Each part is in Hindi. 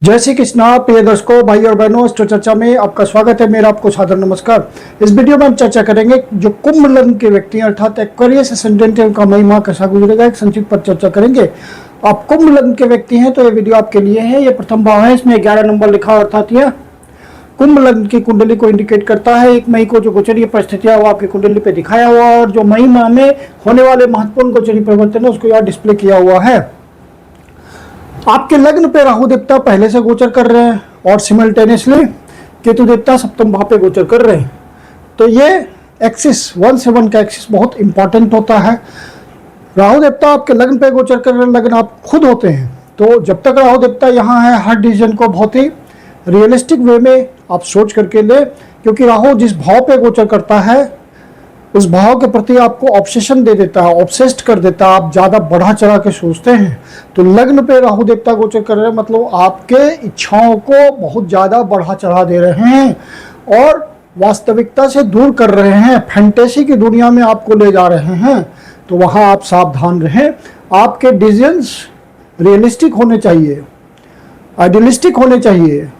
जय श्री कृष्णा प्रिय दर्शकों, भाई और बहनों, अस्ट्रो चर्चा में आपका स्वागत है। मेरा आपको सादर नमस्कार। इस वीडियो में हम चर्चा करेंगे जो कुंभ लग्न के व्यक्ति हैं अर्थात एक्वेरियस एसेंडेंट का महीना कैसा गुजरेगा, एक संक्षिप्त पर चर्चा करेंगे। आप कुंभ लग्न के व्यक्ति हैं तो ये वीडियो आपके लिए है। ये प्रथम भाव है, इसमें 11 नंबर लिखा है अर्थात यह कुंभ लग्न की कुंडली को इंडिकेट करता है। 1 मई को जो गोचरीय परिस्थितियां वो आपकी कुंडली पे दिखाया हुआ है और जो मई माह में होने वाले महत्वपूर्ण गोचरीय परिवर्तन है उसको यहाँ डिस्प्ले किया हुआ है। आपके लग्न पे राहु देवता पहले से गोचर कर रहे हैं और सिमल्टेनियसली केतु देवता सप्तम भाव पे गोचर कर रहे हैं। तो ये एक्सिस 1 से 1 का एक्सिस बहुत इंपॉर्टेंट होता है। राहु देवता आपके लग्न पे गोचर कर रहे हैं, लग्न आप खुद होते हैं। तो जब तक राहु देवता यहाँ है, हर डिसीजन को बहुत ही रियलिस्टिक वे में आप सोच करके ले, क्योंकि राहु जिस भाव पे गोचर करता है उस भाव के प्रति आपको ऑब्सेशन दे देता है, ऑब्सेस्ड कर देता है। आप ज़्यादा बढ़ा चढ़ा के सोचते हैं। तो लग्न पे राहु देवता गोचर कर रहे हैं मतलब आपके इच्छाओं को बहुत ज़्यादा बढ़ा चढ़ा दे रहे हैं और वास्तविकता से दूर कर रहे हैं, फैंटेसी की दुनिया में आपको ले जा रहे हैं। तो वहाँ आप सावधान रहें। आपके डिसीजंस रियलिस्टिक होने चाहिए, आइडियलिस्टिक होने चाहिए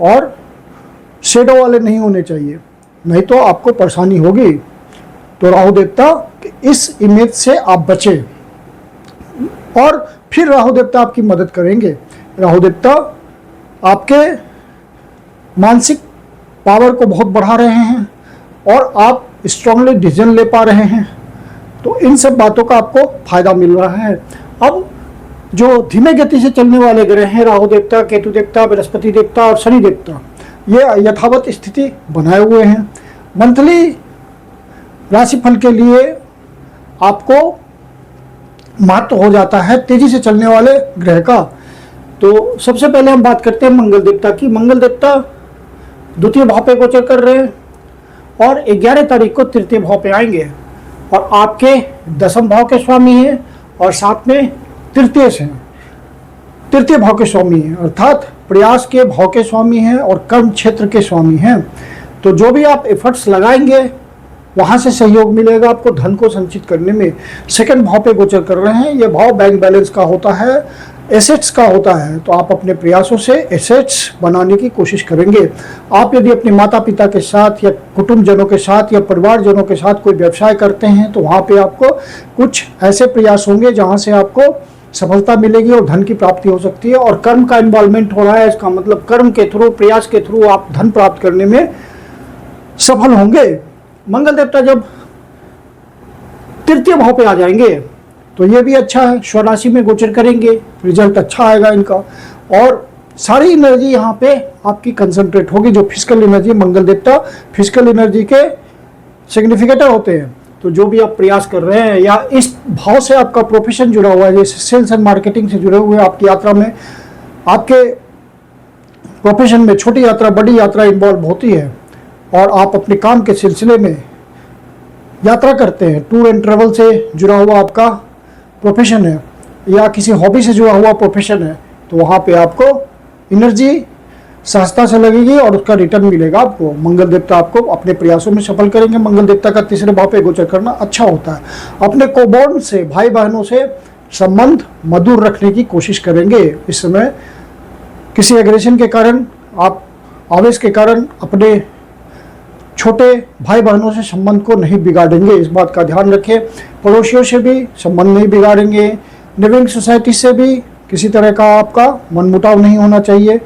और शेडो वाले नहीं होने चाहिए, नहीं तो आपको परेशानी होगी। तो राहु देवता इस इमेज से आप बचें और फिर राहु देवता आपकी मदद करेंगे। राहु देवता आपके मानसिक पावर को बहुत बढ़ा रहे हैं और आप स्ट्रांगली डिसीजन ले पा रहे हैं। तो इन सब बातों का आपको फायदा मिल रहा है। अब जो धीमे गति से चलने वाले ग्रह हैं, राहु देवता, केतु देवता, बृहस्पति देवता और शनि देवता, ये यथावत स्थिति बनाए हुए हैं। मंथली राशिफल के लिए आपको महत्व हो जाता है तेजी से चलने वाले ग्रह का। तो सबसे पहले हम बात करते हैं मंगल देवता की। मंगल देवता द्वितीय भाव पे गोचर कर रहे हैं और 11 तारीख को तृतीय भाव पे आएंगे और आपके दसम भाव के स्वामी हैं और साथ में तृतीय भाव के स्वामी हैं अर्थात प्रयास के भाव के स्वामी हैं और कर्म क्षेत्र के स्वामी हैं। तो जो भी आप एफर्ट्स लगाएंगे वहाँ से सहयोग मिलेगा आपको धन को संचित करने में। सेकंड भाव पे गोचर कर रहे हैं। यह भाव बैंक बैलेंस का होता है, एसेट्स का होता है। तो आप अपने प्रयासों से एसेट्स बनाने की कोशिश करेंगे। आप यदि अपने माता पिता के साथ या कुटुंबजनों के साथ या परिवारजनों के साथ कोई व्यवसाय करते हैं तो वहाँ पे आपको कुछ ऐसे प्रयास होंगे जहाँ से आपको सफलता मिलेगी और धन की प्राप्ति हो सकती है। और कर्म का इन्वॉल्वमेंट हो रहा है, इसका मतलब कर्म के थ्रू, प्रयास के थ्रू आप धन प्राप्त करने में सफल होंगे। मंगल देवता जब तृतीय भाव पे आ जाएंगे तो ये भी अच्छा है, स्वराशि में गोचर करेंगे, रिजल्ट अच्छा आएगा इनका। और सारी एनर्जी यहाँ पे आपकी कंसंट्रेट होगी। जो फिजिकल एनर्जी, मंगल देवता फिजिकल एनर्जी के सिग्निफिकेटर होते हैं। तो जो भी आप प्रयास कर रहे हैं या इस भाव से आपका प्रोफेशन जुड़ा हुआ है, जैसे सेल्स एंड मार्केटिंग से जुड़े हुए आपकी यात्रा में, आपके प्रोफेशन में छोटी यात्रा बड़ी यात्रा इन्वॉल्व होती है और आप अपने काम के सिलसिले में यात्रा करते हैं, टूर एंड ट्रैवल से जुड़ा हुआ आपका प्रोफेशन है या किसी हॉबी से जुड़ा हुआ प्रोफेशन है, तो वहाँ पे आपको एनर्जी सहजता से लगेगी और उसका रिटर्न मिलेगा आपको। मंगल देवता आपको अपने प्रयासों में सफल करेंगे। मंगल देवता का तीसरे भाव पे गोचर करना अच्छा होता है। अपने कोबॉर्न से, भाई बहनों से संबंध मधुर रखने की कोशिश करेंगे। इस समय किसी एग्रेशन के कारण, आप आवेश के कारण अपने छोटे भाई बहनों से संबंध को नहीं बिगाड़ेंगे, इस बात का ध्यान रखें। पड़ोसियों से भी संबंध नहीं बिगाड़ेंगे। लिविंग सोसाइटी से भी किसी तरह का आपका मनमुटाव नहीं होना चाहिए।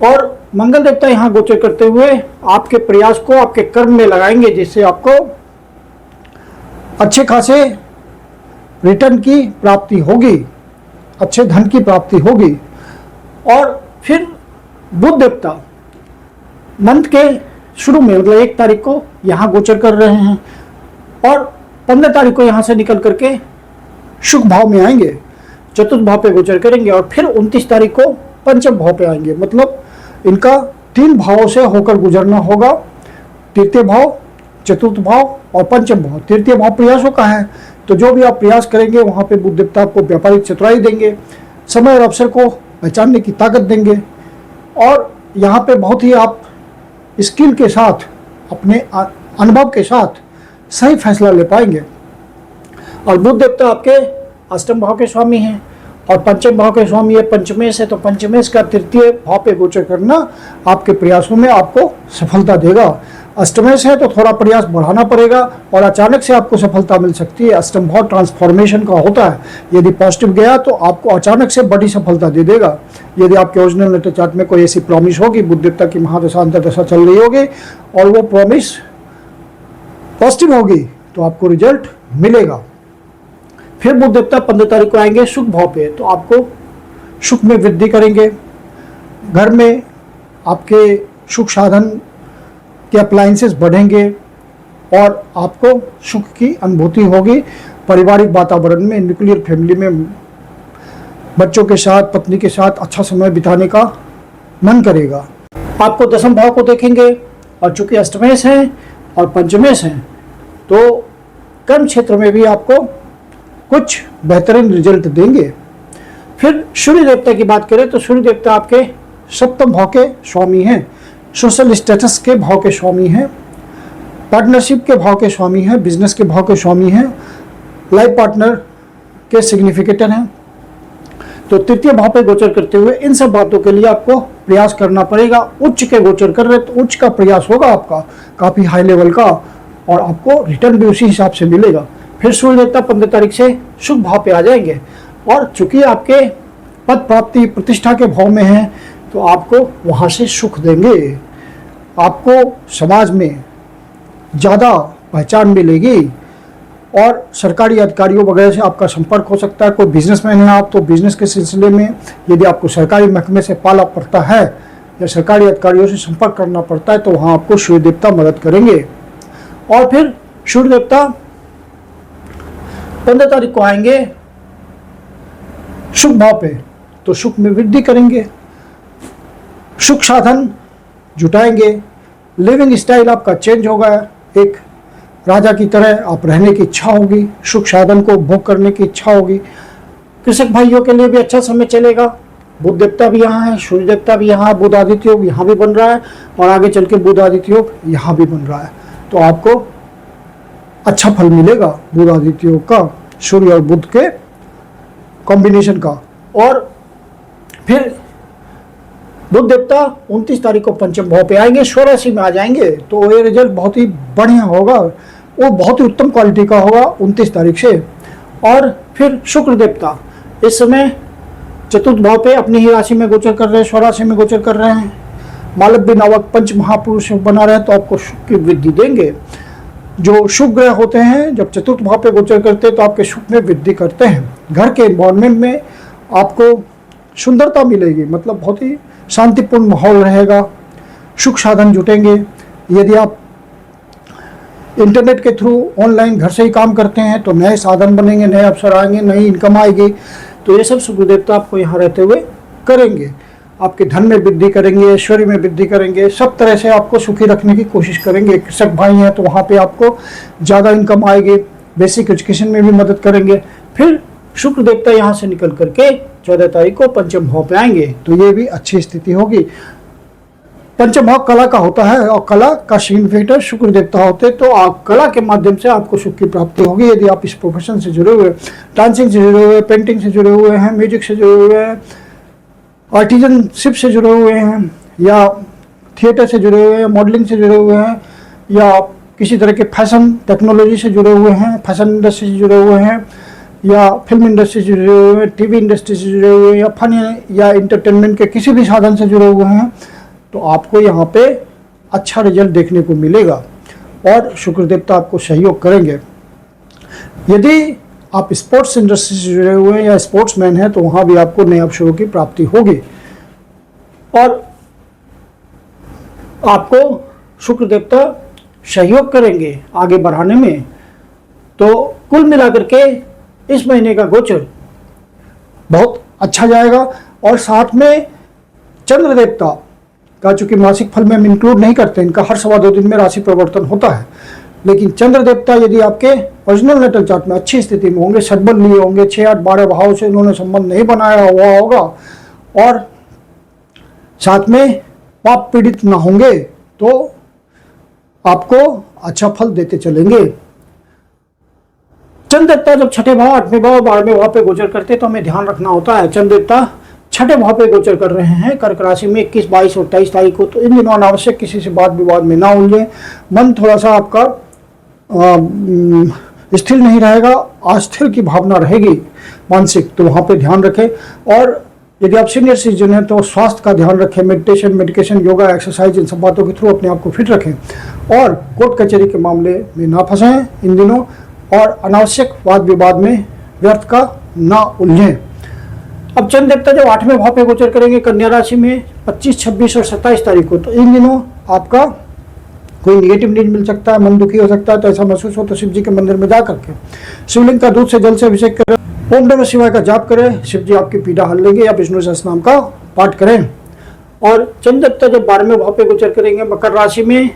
और मंगल देवता यहाँ गोचर करते हुए आपके प्रयास को आपके कर्म में लगाएंगे, जिससे आपको अच्छे खासे रिटर्न की प्राप्ति होगी, अच्छे धन की प्राप्ति होगी। और फिर बुध देवता मंथ के शुरू में मतलब 1 तारीख को यहाँ गोचर कर रहे हैं और 15 तारीख को यहाँ से निकल करके शुभ भाव में आएंगे, चतुर्थ भाव पे गोचर करेंगे और फिर 29 तारीख को पंचम भाव पे आएंगे। मतलब इनका 3 भावों से होकर गुजरना होगा, तृतीय भाव, चतुर्थ भाव और पंचम भाव। तृतीय भाव प्रयासों का है, तो जो भी आप प्रयास करेंगे वहाँ पे बुध देवता आपको व्यापारिक चतुराई देंगे, समय और अवसर को पहचानने की ताकत देंगे और यहाँ पे बहुत ही आप स्किल के साथ, अपने अनुभव के साथ सही फैसला ले पाएंगे। और बुध देवता आपके अष्टम भाव के स्वामी हैं और पंचम भाव के स्वामी है पंचमेश है, तो पंचमेश का तृतीय भाव पे गोचर करना आपके प्रयासों में आपको सफलता देगा। अष्टमेश है तो थोड़ा प्रयास बढ़ाना पड़ेगा और अचानक से आपको सफलता मिल सकती है। अष्टम भाव ट्रांसफॉर्मेशन का होता है, यदि पॉजिटिव गया तो आपको अचानक से बड़ी सफलता दे देगा। यदि आपके ओरिजिनल नेटल चार्ट में कोई ऐसी प्रॉमिस होगी, बुध देवता की महादशा अंतर्दशा चल रही होगी और वो प्रॉमिस पॉजिटिव होगी तो आपको रिजल्ट मिलेगा। फिर बुध देवता 15 तारीख को आएंगे सुख भाव पे, तो आपको सुख में वृद्धि करेंगे। घर में आपके सुख साधन के अप्लायंसेस बढ़ेंगे और आपको सुख की अनुभूति होगी। पारिवारिक वातावरण में, न्यूक्लियर फैमिली में बच्चों के साथ, पत्नी के साथ अच्छा समय बिताने का मन करेगा। आपको दसम भाव को देखेंगे और चूंकि अष्टमेश है और पंचमेश है तो कर्म क्षेत्र में भी आपको कुछ बेहतरीन रिजल्ट देंगे। फिर सूर्य देवता की बात करें तो सूर्य देवता आपके सप्तम भाव के स्वामी हैं, सोशल स्टेटस के भाव के स्वामी हैं, पार्टनरशिप के भाव के स्वामी हैं, बिजनेस के भाव के स्वामी हैं, लाइफ पार्टनर के सिग्निफिकेटर हैं। तो तृतीय भाव पे गोचर करते हुए इन सब बातों के लिए आपको प्रयास करना पड़ेगा। उच्च के गोचर कर रहे तो उच्च का प्रयास होगा आपका काफ़ी हाई लेवल का और आपको रिटर्न भी उसी हिसाब से मिलेगा। फिर सूर्य देवता 15 तारीख से शुभ भाव पे आ जाएंगे और चूंकि आपके पद प्राप्ति प्रतिष्ठा के भाव में हैं तो आपको वहाँ से सुख देंगे। आपको समाज में ज़्यादा पहचान मिलेगी और सरकारी अधिकारियों वगैरह से आपका संपर्क हो सकता है। कोई बिजनेसमैन है आप तो बिजनेस के सिलसिले में यदि आपको सरकारी महकमे से पाला पड़ता है या सरकारी अधिकारियों से संपर्क करना पड़ता है तो वहाँ आपको सूर्य देवता मदद करेंगे। और फिर सूर्य देवता 15 तारीख को आएंगे सुख भाव पे, तो सुख में वृद्धि करेंगे, सुख साधन जुटाएंगे, लिविंग स्टाइल आपका चेंज होगा। एक राजा की तरह आप रहने की इच्छा होगी, सुख साधन को भोग करने की इच्छा होगी। कृषक भाइयों के लिए भी अच्छा समय चलेगा। बुध देवता भी यहाँ है, सूर्य देवता भी यहाँ, बुध आदित्य योग यहाँ भी बन रहा है और आगे चल के बुध आदित्य योग यहाँ भी बन रहा है, तो आपको अच्छा फल मिलेगा बुध आदित्य योग का, सूर्य और बुध के कॉम्बिनेशन का। और फिर बुध देवता 29 तारीख को पंचम भाव पे आएंगे, 16 राशि में आ जाएंगे, तो ये रिजल्ट बहुत ही बढ़िया होगा, वो बहुत ही उत्तम क्वालिटी का होगा 29 तारीख से। और फिर शुक्र देवता इस समय चतुर्थ भाव पे अपनी ही राशि में गोचर कर रहे हैं, 16 राशि में गोचर कर रहे हैं। मालव्य नामक पंच महापुरुष बना रहे तो आपको सुख की वृद्धि देंगे। जो शुभ ग्रह होते हैं जब चतुर्थ भाव पे गोचर करते हैं तो आपके सुख में वृद्धि करते हैं। घर के एनवायरनमेंट में आपको सुंदरता मिलेगी, मतलब बहुत ही शांतिपूर्ण माहौल रहेगा, सुख साधन जुटेंगे। यदि आप इंटरनेट के थ्रू ऑनलाइन घर से ही काम करते हैं तो नए साधन बनेंगे, नए अवसर आएंगे, नई इनकम आएगी। तो ये सब शुक्र देवता आपको यहाँ रहते हुए करेंगे, आपके धन में वृद्धि करेंगे, ऐश्वर्य में वृद्धि करेंगे, सब तरह से आपको सुखी रखने की कोशिश करेंगे। कृषक भाई हैं तो वहाँ पे आपको ज़्यादा इनकम आएगी, बेसिक एजुकेशन में भी मदद करेंगे। फिर शुक्र देवता यहाँ से निकल करके 14 तारीख को पंचम भाव पे आएंगे, तो ये भी अच्छी स्थिति होगी। पंचम भाव कला का होता है और कला का सिग्निफिकेटर शुक्र देवता होते, तो आप कला के माध्यम से आपको सुख की प्राप्ति होगी। यदि आप इस प्रोफेशन से जुड़े हुए, डांसिंग से जुड़े हुए, पेंटिंग से जुड़े हुए हैं, म्यूजिक से जुड़े हुए हैं, आर्टिजनशिप से जुड़े हुए हैं, या थिएटर से जुड़े हुए हैं, मॉडलिंग से जुड़े हुए हैं, या किसी तरह के फैशन टेक्नोलॉजी से जुड़े हुए हैं, फैशन इंडस्ट्री से जुड़े हुए हैं, या फिल्म इंडस्ट्री से जुड़े हुए हैं, टीवी इंडस्ट्री से जुड़े हुए हैं, या फन या इंटरटेनमेंट के किसी भी साधन से जुड़े हुए हैं, तो आपको यहाँ पे अच्छा रिजल्ट देखने को मिलेगा और शुक्र देवता आपको सहयोग करेंगे। यदि आप स्पोर्ट्स इंडस्ट्री से जुड़े हुए हैं या स्पोर्ट्समैन हैं तो वहाँ भी आपको नए अवसरों की प्राप्ति होगी और आपको शुक्र देवता सहयोग करेंगे आगे बढ़ाने में। तो कुल मिलाकर के इस महीने का गोचर बहुत अच्छा जाएगा। और साथ में चंद्र देवता का, चूंकि मासिक फल में हम इंक्लूड नहीं करते, इनका हर 2.25 दिन में राशि परिवर्तन होता है, लेकिन चंद्र देवता यदि आपके ओरिजिनल नेटल चार्ट में अच्छी स्थिति में होंगे, सद्बल लिए होंगे, 6, 8, 12 भाव से उन्होंने संबंध नहीं बनाया हुआ होगा और साथ में पाप पीड़ित ना होंगे, तो आपको अच्छा फल देते चलेंगे। चंद्र देवता जब छठे भाव, आठवें भाव, 12वें भाव पे गोचर करते हैं तो हमें ध्यान रखना होता है। चंद्र देवता छठे भाव पे गोचर कर रहे हैं कर्क राशि में 21, 22 और 23 तारीख को, तो इन दिनों अनावश्यक किसी से बात विवाद में ना उलझे। मन थोड़ा सा आपका स्थिर नहीं रहेगा, अस्थिर की भावना रहेगी मानसिक, तो वहाँ पे ध्यान रखें। और यदि आप सीनियर सिटीजन हैं तो स्वास्थ्य का ध्यान रखें, मेडिकेशन, योगा, एक्सरसाइज, इन सब बातों के थ्रू अपने आप को फिट रखें। और कोर्ट कचहरी के मामले में ना फंसें इन दिनों, और अनावश्यक वाद विवाद में व्यर्थ का ना उलझें। अब चंद्र देवता जब 8वें भाव पे गोचर करेंगे कन्या राशि में 25, 26 और 27 तारीख को, तो इन दिनों आपका कोई निगेटिव न्यूज मिल सकता है, मन दुखी हो सकता है। तो ऐसा महसूस हो तो शिव जी के मंदिर में जा करके शिवलिंग का दूध से जल से अभिषेक करें, ओम नमः शिवाय का जाप करें, शिव जी आपकी पीड़ा हल लेंगे, या विष्णु सहस्त्रनाम का पाठ करें। और चंद्र देवता जब 12वें भाव पे गोचर करेंगे मकर राशि में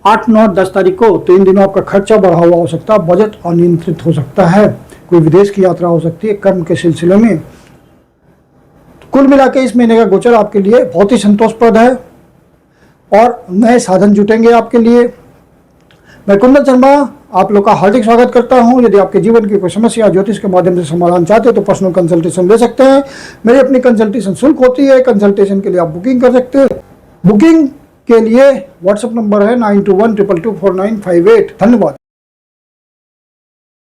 8, 9, 10 तारीख को, तो इन दिनों आपका खर्चा बढ़ा हुआ हो सकता है, बजट अनियंत्रित हो सकता है, कोई विदेश की यात्रा हो सकती है कर्म के सिलसिले में। कुल मिला के इस महीने का गोचर आपके लिए बहुत ही संतोषप्रद है और नए साधन जुटेंगे आपके लिए। मैं कुंदन शर्मा आप लोग का हार्दिक स्वागत करता हूं। यदि आपके जीवन की कोई समस्या ज्योतिष के माध्यम से समाधान चाहते हैं तो पर्सनल कंसल्टेशन ले सकते हैं। मेरी अपनी कंसल्टेशन शुल्क होती है, कंसल्टेशन के लिए आप बुकिंग कर सकते हैं। बुकिंग के लिए व्हाट्सएप नंबर है 9212224958। धन्यवाद।